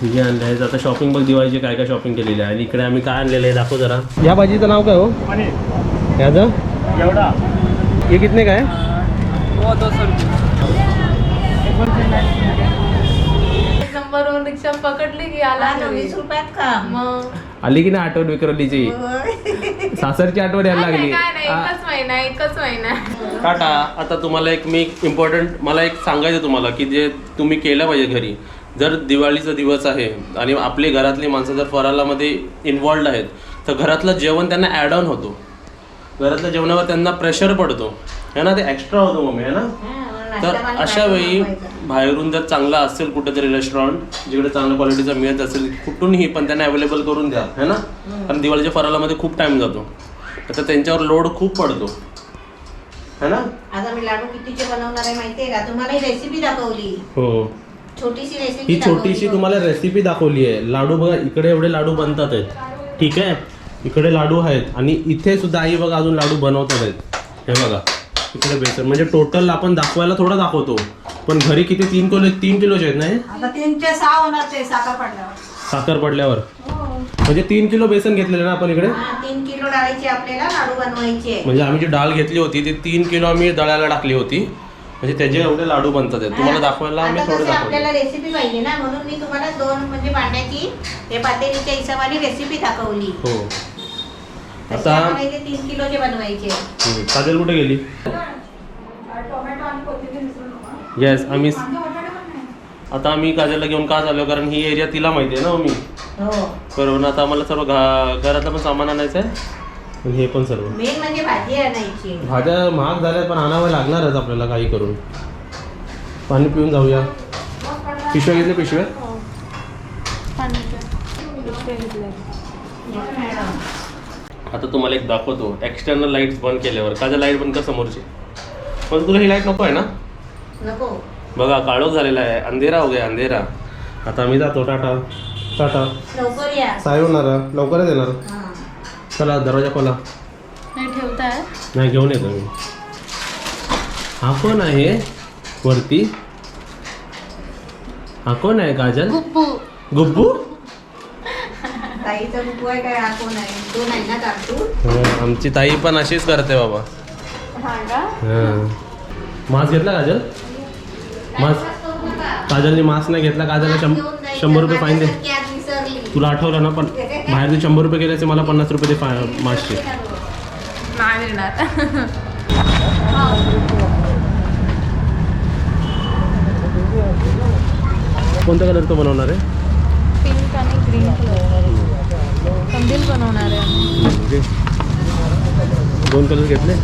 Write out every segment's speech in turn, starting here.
हे आणलं आहे. आता शॉपिंग बघ दिवाळीची काय काय शॉपिंग केलेली आहे. आणि इकडे आम्ही काय आणलेलं आहे दाखव जरा. या भाजीचं नाव काय हो? याचं एवढा हे कितने काय? वो 200 रुपये. नंबरवरून रिक्षा पकडली की आला 20 रुपयात का मग आली की नाही आठवण विक्रलीची सासरची आठवण यायला लागली. काय नाही एकच महिना टाटा. आता तुम्हाला एक मी इम्पॉर्टंट मला एक सांगायचं तुम्हाला की जे तुम्ही केलं पाहिजे घरी. जर दिवाळीचा दिवस आहे आणि आपली घरातली माणसं जर फराळामध्ये इन्वॉल्ड आहेत तर घरातलं जेवण त्यांना ॲड ऑन होतो. घरातल्या जेवणावर त्यांना प्रेशर पडतो है ना. ते एक्स्ट्रा होतो मम्मी है ना. तर अशा वेळी बाहेरून जर चांगला असेल कुठेतरी रेस्टॉरंट जिकडे चांगल्या क्वालिटीचा मिळत असेल कुठूनही पण त्यांना अवेलेबल करून द्या है ना. कारण दिवाळीच्या फराळामध्ये खूप टाइम जातो तर त्यांच्यावर लोड खूप पडतो है ना. आता मी लाडू कितीचे बनवणार आहे माहितीये का तुम्हाला ही रेसिपी दाखवली. हो छोटीशी रेसिपी ही छोटीशी तुम्हाला रेसिपी दाखवली आहे. लाडू बघा इकडे एवढे लाडू बनतात आहेत ठीक आहे. इकडे लाडू आहेत आणि इथे सुद्धा आई बघा अजून लाडू बनवतात आहेत. हे बघा इकडे बेसन म्हणजे टोटल आपण दाखवायला थोडं दाखवतो पण घरी किती 3 किलोचे आहेत नाही. आता 3 ते 6 होणार ते साखर पडल्यावर. साखर पडल्यावर म्हणजे 3 किलो बेसन घेतलेलं ना आपण इकडे. 3 किलो डाळीचे आपल्याला लाडू बनवायचे. म्हणजे आम्ही जी डाळ घेतली होती ती 3 किलो आम्ही दळायला टाकली होती. म्हणजे त्याचे एवढे लाडू बनतात आहेत. तुम्हाला दाखवायला आम्ही थोडे दाखवतो. आपल्याला रेसिपी पाहिजे ना म्हणून मी तुम्हाला 2 म्हणजे भांड्याची हे पातेलीच्या हिशोबाने रेसिपी दाखवली. हो आता 3 किलोचे बनवायचे. काजल कुठे गेली? येस आम्ही आता आम्ही काजलला घेऊन का चाललो कारण ही एरिया तिला माहिती आहे ना मम्मी. हो बरोबर. आता आम्हाला सर्व घरातलं पण सामान आणायचं आहे आणि हे पण सर्व मेन म्हणजे भाजी आणायची. भाज्या महाग झाल्यात पण आणावं लागणारच आपल्याला काही करून. पाणी पिऊन जाऊया. पिशव्या घेतल्या पिशव्या. आता तुम्हाला एक दाखवतो एक्सटर्नल लाईट्स बंद केल्यावर. काजल लाईट बंद कर समोरची. पण तुला ही लाईट नको आहे ना. नको बघा काळोख झालेला आहे. अंधेरा हो गया अंधेरा. आता आम्ही जातो. टाटा टाटा. लवकर या. साय होणार लवकरच येणार. चला दरवाजा खोला. नाही ठेवताय नाही घेऊन येतो मी. हा कोण आहे वरती? हा कोण आहे काजल? गुप्पू गुब्बू. ताईचा गुप्पू आहे काय? हा कोण आहे? 2 आहे ना काकू. आमची ताई पण अशीच करते बाबा. हा का मास्क घेतला काजल? मास्क काजलने मास्क नाही घेतला. काजलला 100 रुपये फाईन दे. तुला आठवलं ना पण बाहेर ते 100 रुपये गेल्याचे मला 50 रुपये दे मास्कचे. नाही देणार. कोणत्या कलरचं बनवणार आहे? पिंक आणि ग्रीन कलर कंदील बनवणार आहे. 2 कलर घेतले.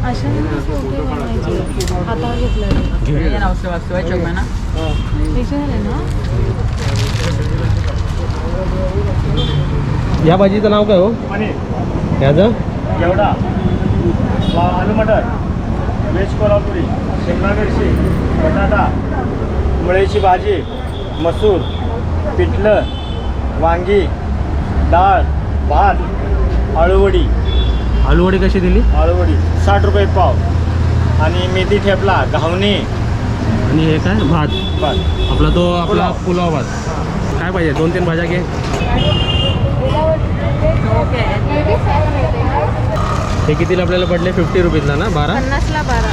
अशा बनवायचे हातावर घेतलं ना. या भाजीचं नाव काय हो? याचं एवढा आलू मटर, व्हेज कोल्हापुरी, शिमला मिरची, बटाटा, मुळ्याची भाजी, मसूर, पिठलं, वांगी, डाळ, भात, आळूवडी. आलूवडी कशी दिली? आळूवडी 60 रुपये पाव. आणि मेथी ठेपला, घावणे आणि हे काय भात. भात आपला तो आपला पुलाव भात. काय पाहिजे? 2-3 भाज्या घे. हे कितीला आपल्याला पडले? 50 रुपीजला ना. 12 50ला 12.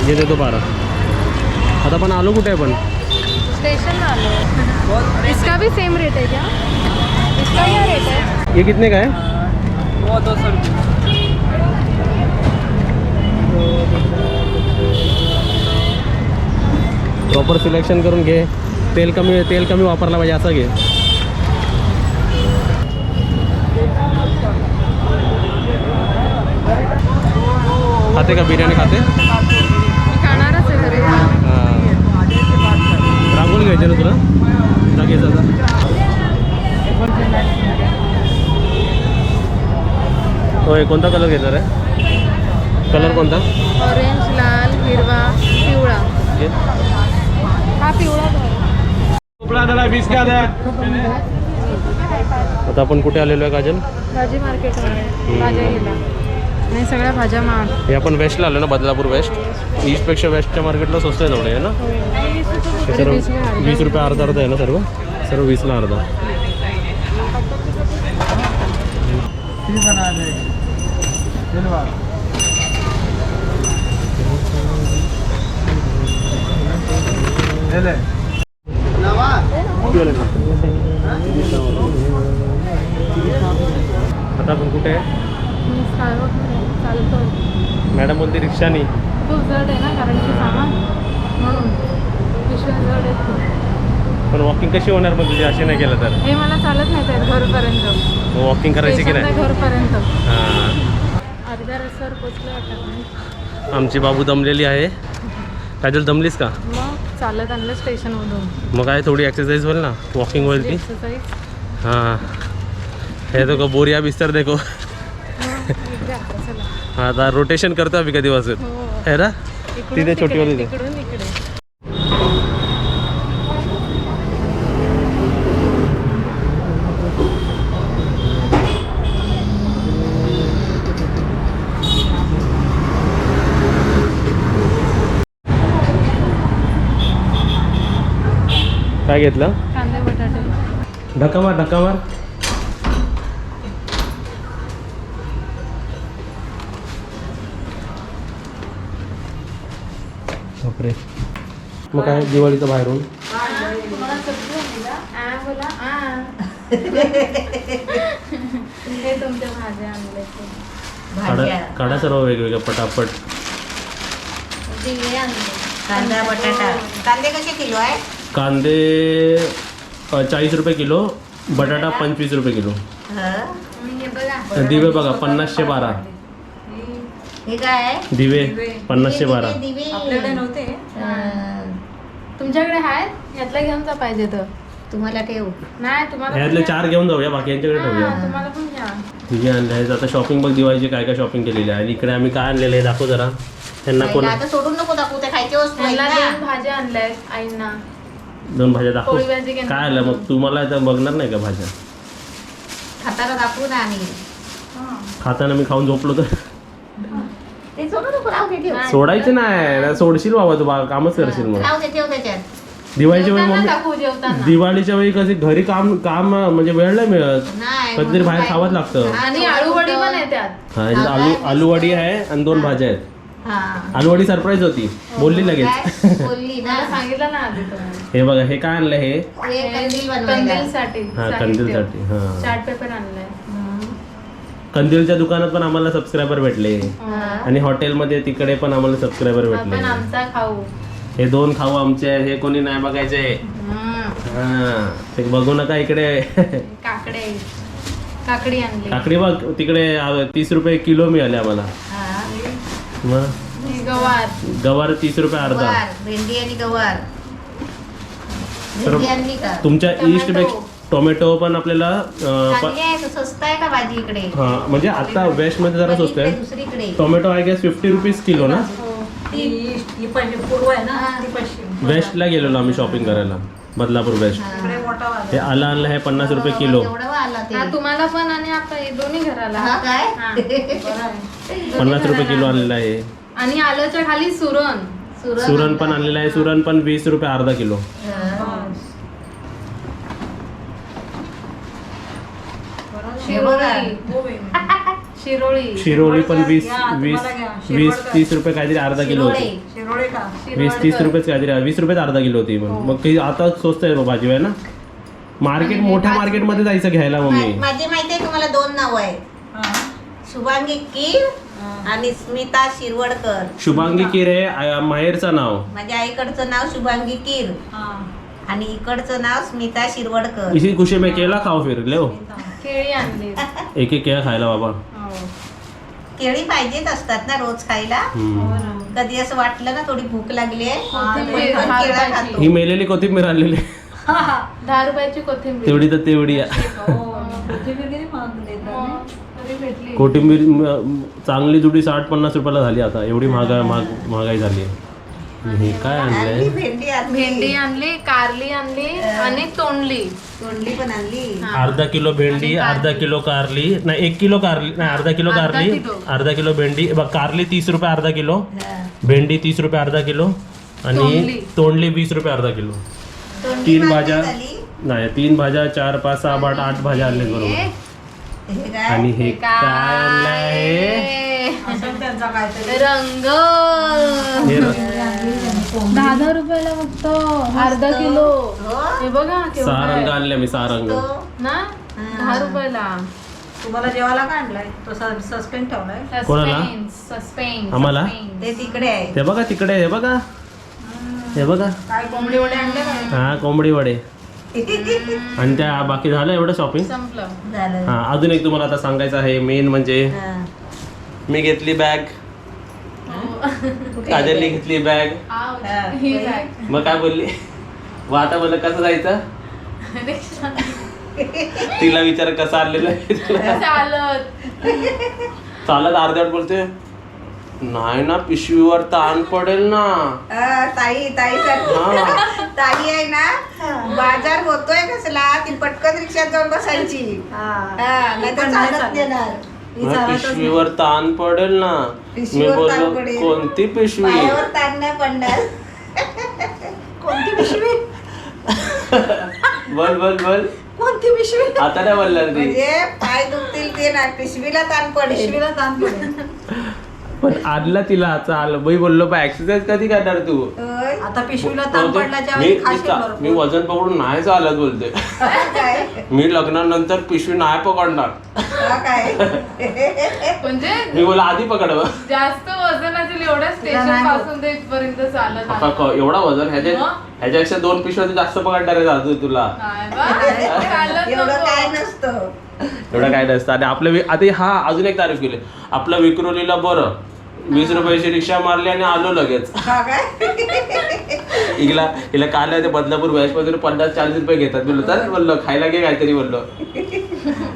हे देतो 12. आता पण आलो कुठे आहे पण? स्टेशन आलो. इसका भी सेम रेट है क्या? इसका क्या रेट है? ये कितने का है? वो 200 रुपये. प्रॉपर सिलेक्शन करून घे. तेल कमी वापरला पाहिजे असं घे. खाते का बिर्याणी खाते? मी खाणारच आहे घरी. रांगोळी घ्यायची ना तुला? घ्यायचं आता. होय कोणता कलर घेणार आहे? कलर कोणता? ऑरेंज, लाल, हिरवा, पिवळा. हा पिवळा झाला 20 का द्या. आता आपण कुठे आलेलो आहे काजल? भाजी मार्केटमध्ये भाज्या घ्यायला. आणि सगळ्या भाज्या महाग. हे आपण वेस्टला आलो ना, बदलापूर वेस्ट. ईस्टपेक्षा वेस्टच्या मार्केटला स्वस्त आहे थोडे आहे ना. हे सर्व 20 रुपये अर्धा अर्धा आहे ना, सर्व 20ला अर्धा. आता आपण कुठे आहे? मी चालतो. मॅडम बोलते रिक्षानी. खूप जड आहे ना, कारण की सामान म्हणून पिशव्या जड आहेत खूप. पण वॉकिंग कशी होणार मग तुझी अशी नाही केलं तर? हे मला चालत नाही तर घरपर्यंत. वॉकिंग करायची की नाही? घरपर्यंत हां. अर्ध्या रस्त्यावर पोचलं वाटत. आमची बाबू दमलेली आहे. काजल दमलीस का? मग चालत आणलं स्टेशनमधून. मग काय थोडी एक्सरसाइज होईल ना, वॉकिंग होईल ती. एक्सरसाइज. हाँ हे देखो बोरिया बिस्तर देखो. हाँ आता रोटेशन करतो अभी कधी वाजून है ना. तिथे छोटी वाली इकडून इकडे. काय घेतलं? कांदे बटाटे. ढका मार ढका मार. बापरे. मग काय दिवाळीचं बाहेरून बोला हे तुमच्या भाज्या आणले. भाज्या काढा सर्व वेगवेगळ्या पटापट. दिवे आणले. कांदा बटाटा. कांदे कसे किलो आहे? कांदे 40 रुपये किलो, बटाटा 25 रुपये किलो. हे बघा दिवे बघा 50/12. हे काय आहे? दिवे 50/12. दिवे आपल्याकडे नव्हते. हां. तुमच्याकडे आहेत? यातला घेऊन जा पाहिजे तर. तुम्हाला ठेव. नाही तुम्हाला ह्यातले 4 घेऊन जाऊया, बाकी यांच्याकडे ठेवूया. हां, तुम्हाला पण घ्या. ठीक आहे. आणले आहेत आता शॉपिंग बघ दिवाळीची काय काय शॉपिंग केलेली आहे. आणि इकडे आम्ही काय आणलेलं आहे दाखव जरा त्यांना. कोण पहिला आता सोडून नको दाखवू, ते खायची वस्तू आहेत यांना ना. 2 भाज्या आणल्यात आईंना. 2 भाज्या दाखव. पोळी भाजी घेणार. काय आलं मग तुम्हाला आता बघणार नाही का भाज्या? खाताना दाखवू ना आम्ही. खाताना मी खाऊन झोपलो तर ते सोडू नको, राहू दे ठेव. नाही. सोडायचे नाही. सोडशील बाबा तू कामच करशील मग. राहू दे ठेव त्याच्यात. दिवाळीच्या वेळी जेवताना मम्मी टाकू जेवताना. दिवाळीच्या वेळी कशी घरी काम म्हणजे वेळ नाही मिळत. नाही कधीतरी बाहेर म्हणून खावंच काय- लागतं. हां, आणि आळूवडी पण आहे त्यात. हा इथं आलूवडी आहे आणि 2 भाज्या आहेत. हां. आलूवडी सरप्राईज होती, बोलली लगेच. काय? बोलली ना. मला सांगितलं ना आधी तुम्ही. हे बघा हे काय आणलं हे? हे कंदील बनवायला. कंदीलसाठी. हा साहित्य. कंदीलसाठी. हा चार्ट पेपर आणलाय. कंदीलच्या दुकानात पण आम्हाला सबस्क्रायबर भेटले हां. आणि हॉटेलमध्ये तिकडे पण आम्हाला सबस्क्रायबर भेटले. आपण आमचा खाऊ. हे 2 खाऊ आमचे आहेत, हे कोणी नाही बघायचे. हा ते बघू नका इकडे. काकडे. काकडी आणली. काकडी बघ तिकडे 30 रुपये किलो मिळाले आम्हाला. हां. मग ही गवार. गवार 30 रुपये अर्धा. गवार, भेंडी आणि गवार. तर भेंडी आणली का? तुमच्या टोमॅटो. ईस्ट पेक्षा टोमॅटो पण आपल्याला चांगली आहे का? स्वस्त आहे का भाजी इकडे? हा म्हणजे आता वेस्ट मध्ये जरा स्वस्त आहे. दुसरीकडे tomato I guess 50 rupees kilo ना. वेस्टला गेलेलो आम्ही शॉपिंग करायला, बदलापूर वेस्ट. हे आलं आणलं आहे 50 रुपये किलो. एवढं आला ते. हा तुम्हाला पण आणि आता हे दोन्ही घराला. हा काय? हा. बरं आहे. 50 रुपये किलो आणलेलं आहे. आणि आलूच्या खाली सुरण. सुरण पण आणलेलं आहे. सुरण पण 20 रुपये अर्धा किलो. शिरोळी. शिरोळी पण 20-30 रुपये काहीतरी अर्धा किलो होती. 20-30 रुपयेच काहीतरी 20 रुपयात अर्धा किलो होती. मग काही आता स्वस्त आहे भाजी आहे ना. मार्केट मोठ्या मार्केटमध्ये जायचं घ्यायला मम्मी. माझी माहिती आहे तुम्हाला 2 नाव आहेत, शुभांगी कीर आणि स्मिता शिरवडकर. शुभांगी किर आहे माहेरचं नाव. माझ्या आईकडचं नाव शुभांगी कीर आणि इकडचं नाव स्मिता शिरवडकर. इसी खुशी में केला खाओ फिर ले केळी आणली. एक एक केळा खायला बाबा. केळी पाहिजेच असतात ना रोज खायला. कधी असं वाटलं ना थोडी भूक लागली आहे, कोथिंबीर, आपण दहा केळा रुपयाची. खातो. ही मेलेली कोथिंबीर आणलेली 10 रुपयाची कोथिंबीर. तेवढी तर तेवढी आहे. तरी भेटली. कोथिंबीर चांगली जुडी 60-50 रुपयाला झाली आता. एवढी महागाई झाली आहे. हे काय आणली आणलंय? भेंडी आणली भेंडी आणली, कारली आणली आणि तोंडली. तोंडली पण आणली. अर्धा किलो भेंडी, अर्धा किलो कारली, नाही 1 किलो कारली, नाही अर्धा किलो अर्धा कारली, किलो. अर्धा किलो भेंडी. बघ कारली 30 रुपये अर्धा किलो, हा. भेंडी 30 रुपये अर्धा किलो आणि तोंडली. तोंडली 20 रुपये अर्धा किलो. तोंडली 3 भाजी भाज्या, झाली. नाही 3 भाज्या, 4 5 6 8 8 भाज्या आणल्या बरोबर. हे काय आणि हे काय आणलंय? रंग हे 10 रुपयाला फक्त अर्धा किलो. हो? हे बघा केवढं 6 रंग आहे. आणले मी, 6 रंग. तो ना 10 रुपयाला. तुम्हाला जेवायला काय आणलाय तो सस्पेंड ठेवलाय कोणाला? सस्पेन्स. आम्हाला? ते तिकडे आहे. ते बघा तिकडे, हे बघा, हे बघा. काय कोंबडी वडे आणले काय हा कोंबडी वडे. आणि त्या बाकी झालं एवढं शॉपिंग. संपलं. झालं. हा अजून एक तुम्हाला आता सांगायचं आहे मेन म्हणजे हा. मी घेतली बॅग, काजलने घेतली बॅग. Ouch. हा. ही बॅग. मग काय बोलली? मग आता बोललं कसं जायचं? रिक्षा. तिला विचार कसं आणलेलं आहे तुला? चालत. चालत अर्ध्यात बोलते नाही ना, पिशवीवर ताण पडेल ना. ताई ताई आहे ना, बाजार होतोय कसला ती पटकन रिक्षात जाऊन बसायची. नाही तर चालत नेणार. मग पिशवीवर ताण पडेल ना. मी पिशवीवर ताण बोललो पडेल. कोणती पिशवी? पायावर ताण नाही पडणार. कोणती पिशवी बोल बोल बोल. कोणती पिशवी आता नाही बोलणार ती. म्हणजे पाय दुखतील ते ना, पिशवीला ताण पडेल. पिशवीला ताण पडेल पण आणला तिला चाल. मी बोललो पण एक्सरसाइज कधी करणार तू? होय. आता पिशवीला ताण पडल्याच्या मी वेळी खाशील मी वजन पकडून नाही चालत बोलते. काय मी लग्नानंतर पिशवी नाही पकडणार. काय म्हणजे मी बोला आधी पकडव. जास्त वजन असेल एवढ्या स्टेशन नाही होत. पासून ते इथपर्यंत चालत आलं. एवढा वजन मग? ह्याच्यापेक्षा 2 पिशव्या जास्त पकडणार आहे दादू तुला. नाही बा, चालत एवढं काय नको. नसतं. एवढं काय नसतं. आणि आपलं आता हा अजून एक तारीफ केली. आपलं विक्रोलीला बरं 20 रुपयाची रिक्षा मारली आणि आलो लगेच. हा काय हिला काल ते बदलापूर व्याजपासून 50-40 रुपये घेतात. बोललो तर बोललो खायला घे काहीतरी बोललो.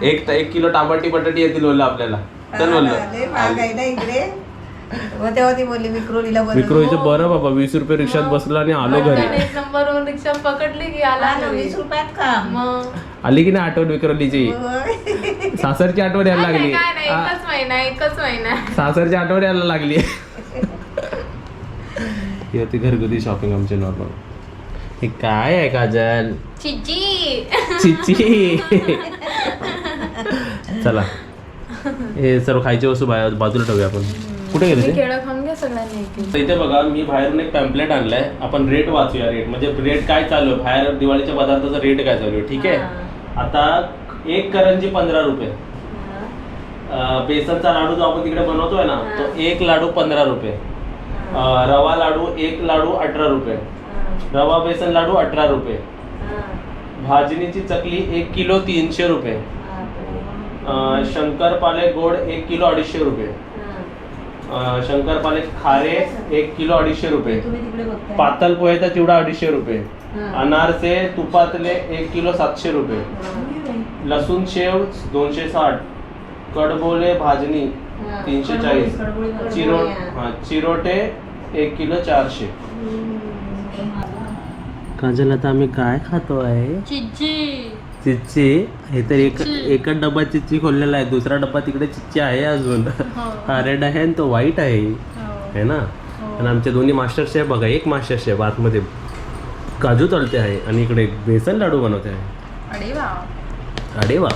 1 किलो टमाटी बटाटी येतील बोललो आपल्याला. तर बोललो लय महाग आहे ना इकडे. मग तेव्हा ती बोलली विक्रोलीला बोलली. विक्रोलीचं बरं बाबा 20 रुपये रिक्षात बसला आणि आलो घरी. पटकन 1 नंबरवरून रिक्षा पकडली की आला घरी. 20 रुपयात का मग आली की नाही आठवण विक्रोलीची? होय. सासरची आठवण यायला काय लागली. नाही, एकच महिना. सासरची आठवण यायला लागली. ही होती घरगुती शॉपिंग आमची नॉर्मल. हे काय आहे काजल? चिची. चिची. चला हे सर्व खायची वस्तू बाजूला ठेवूया आपण. कुठे गेले ते? केळं खाऊन घ्या सगळ्यांनी एक. तर इथे बघा मी बाहेरून एक पॅम्पलेट आणलाय. आपण रेट वाचूया. रेट म्हणजे रेट काय चालू आहे बाहेर, दिवाळीच्या पदार्थाचा रेट काय चालू आहे. ठीक आहे. आता 1 करंजी 15 रुपये. बेसनचा लाडू जो आपण तिकडे बनवतोय ना तो 1 लाडू 15 रुपये. रवा लाडू 1 लाडू 18 रुपये. रवा बेसन लाडू 18 रुपये. भाजणीची चकली 1 किलो 300 रुपये. शंकरपाले गोड 1 किलो 250 रुपये. शंकरपाले खारे 1 किलो 250 रुपये. तुम्ही तिकडे बघताय पातळ पोह्याचा चिवडा 250 रुपये. अनारसे तुपातले 1 किलो 700 रुपये. लसूण शेव 260. कडबोले भाजणी 340. चिरोटे 1 किलो 400. काजल आता आम्ही काय खातो आहे? चिच्ची. हे तर एकच डब्बा चिच्ची खोललेला आहे. दुसरा डब्बा तिकडे चिच्ची आहे अजून. हा रेड आहे आणि तो व्हाईट आहे है ना. आणि आमचे दोन्ही मास्टर शेफ बघा. एक मास्टर शेफ आतमध्ये काजू तळते आहे आणि इकडे बेसन लाडू बनवते आहे. अरे वा. अरे वा.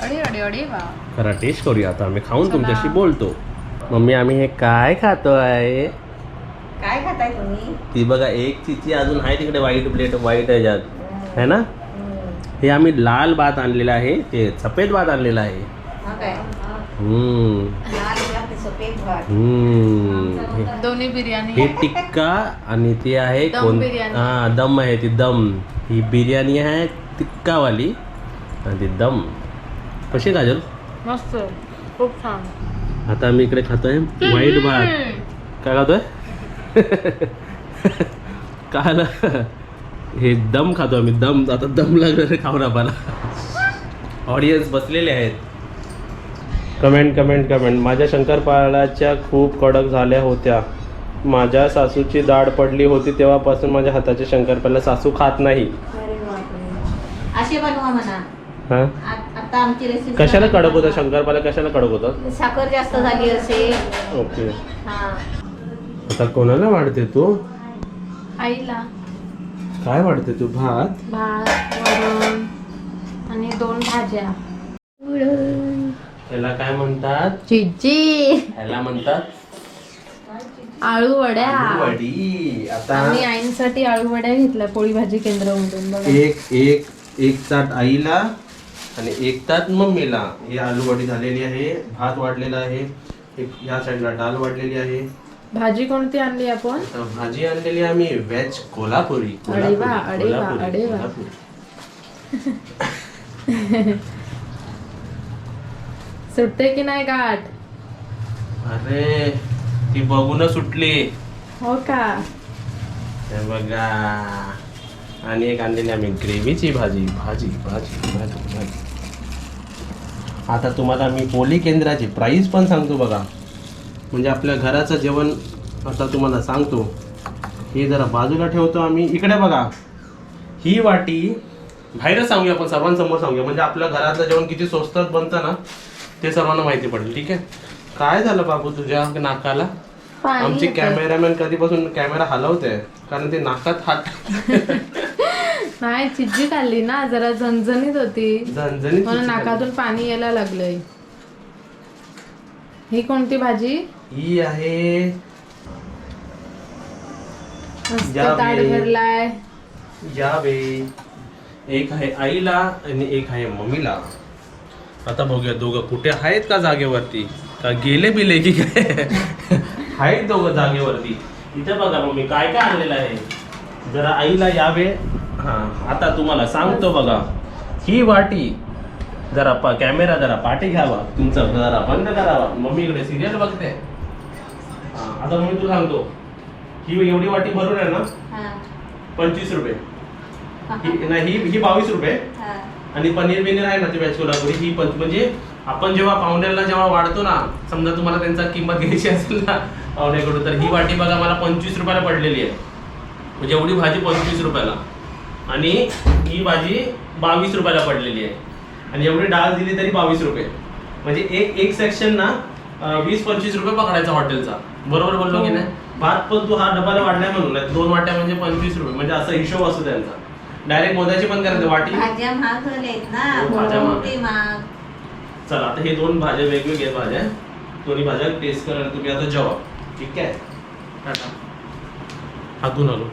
अरे वा. खरा टेस्ट करूया आता. आम्ही खाऊन तुमच्याशी बोलतो. मम्मी आम्ही हे काय खातो आहे? काय खाताय तुम्ही? ती बघा एक चिच्ची अजून आहे तिकडे व्हाईट प्लेट व्हाईट ह्याच्यात है ना. हे आम्ही लाल भात आणलेला आहे. ते सफेद भात आणलेला आहे. हा काय लाल भात, सफेद भात. दोन्ही बिर्याणी. हे टिक्का आणि ते आहे दम बिर्याणी. हा दम आहे. ती दम ही बिर्याणी आहे टिक्कावाली आणि ती दम. कशी काजल? मस्त खूप छान. आता आम्ही इकडे खातोय व्हाईट भात. काय खातोय? काय हे दम खातो आम्ही. दम आता दम लागणार खाऊन आम्हाला. ऑडियन्स बसलेले आहेत. कमेंट. माझ्या शंकरपाळ्याच्या खूप कडक झाल्या होत्या. माझ्या सासूची दाढ पडली होती तेव्हापासून माझ्या हाताचे शंकरपाळ्या सासू खात नाही. असे बनवा म्हणा. हा आता आमची रेसिपी कशाला कडक होतं शंकरपाळ्या, कशाला कडक होतात? साखर जास्त झाली असेल. ओके. हा. आता कोणाला वाढते तू? आईला काय वाढते तू? भात, भात, वरण आणि 2 भाज्या. याला काय म्हणतात? चिज्जी, याला म्हणतात आळू वड्या. वडी. आता आम्ही आईंसाठी आळू वड्या घेतल्या पोळी भाजी केंद्रामधून. बघा एक ताट आईला आणि 1 ताट मम्मीला. ही आलू वडी झालेली आहे, भात वाढलेला आहे, एक या साईडला डाळ वाढलेली आहे. भाजी कोणती आणली आपण? आता भाजी आणलेली आम्ही व्हेज कोल्हापुरी. अरे वा, अरे वा, अरे वा. सुटते की नाही गाठ? अरे ती बघून सुटली. हो का? हे बघा. आणि एक आणलेली आम्ही ग्रेव्हीची भाजी. भाजी भाजी भाजी भाजी. आता तुम्हाला मी पोली केंद्राची प्राईस पण सांगतो बघा, म्हणजे आपल्या घराचं जेवण आता तुम्हाला सांगतो. हे जरा बाजूला ठेवतो आम्ही. इकडे बघा, ही वाटी बाहेरच सांगूया, आपण सर्वांसमोर सांगूया, म्हणजे आपल्या घरातलं जेवण किती स्वस्तात बनतं ना ते सर्वांना माहिती पडेल. ठीक आहे. काय झालं बाबू तुझ्या नाकाला? पाणी आमची येतं. कॅमेरामॅन कधीपासून कॅमेरा हलवते कारण ते नाकात हात नाही, चिज्जी खाल्ली ना, जरा झणझणीत होती झणझणीत म्हणून चिची नाकातून पाणी यायला लागलंय. ही कोणती भाजी? ही आहे मस्त यावे. ताट भरलाय. यावे. एक आहे आईला आणि एक आहे मम्मीला. आता बघूया दोघं कुठे आहेत का जागेवरती, का गेले बिले की काय? आहेत दोघं जागेवरती. इथे बघा मम्मी काय काय आणलेलं आहे. जरा आईला यावे. हा आता तुम्हाला सांगतो बघा, ही वाटी जरा कॅमेरा जरा पाठी घ्यावा, तुमचा जरा बंद करावा. मम्मी इकडे सिरियल बघते. हा आता मम्मी तुला सांगतो, ही एवढी वाटी भरून आहे ना हा. 25 रुपये. नाही ही 22 रुपये. हा. आणि पनीर बिनीर आहे ना ती व्हेज कोल्हापुरी, ही पण म्हणजे आपण जेव्हा पाहुण्याला जेव्हा वाढतो ना, समजा तुम्हाला त्यांचा किंमत घ्यायची असेल ना पाहुण्याकडून, तर ही वाटी बघा मला 25 रुपयाला पडलेली आहे. म्हणजे एवढी भाजी 25 रुपयाला आणि ही भाजी 22 रुपयाला पडलेली आहे. आणि एवढी डाळ दिली तरी 22 रुपये. म्हणजे एक सेक्शन ना 20-25 रुपये पकडायचा हॉटेलचा. बरोबर बोललो की नाही? भात पण तू हा डब्याला वाढलाय म्हणून 2 वाट्या म्हणजे 25 रुपये, म्हणजे असा हिशोब असतो त्यांचा. डायरेक्ट मोजायची पण करायचं वाटी. भाज्या महाग झाल्यात ना, हो, भाज्या महाग. मोठी महाग. चला आता हे 2 भाज्या वेगवेगळ्या भाज्या, दोन्ही भाज्या टेस्ट करा. तुम्ही आता जेवा. ठीक आहे. टाटा. हातून आलो.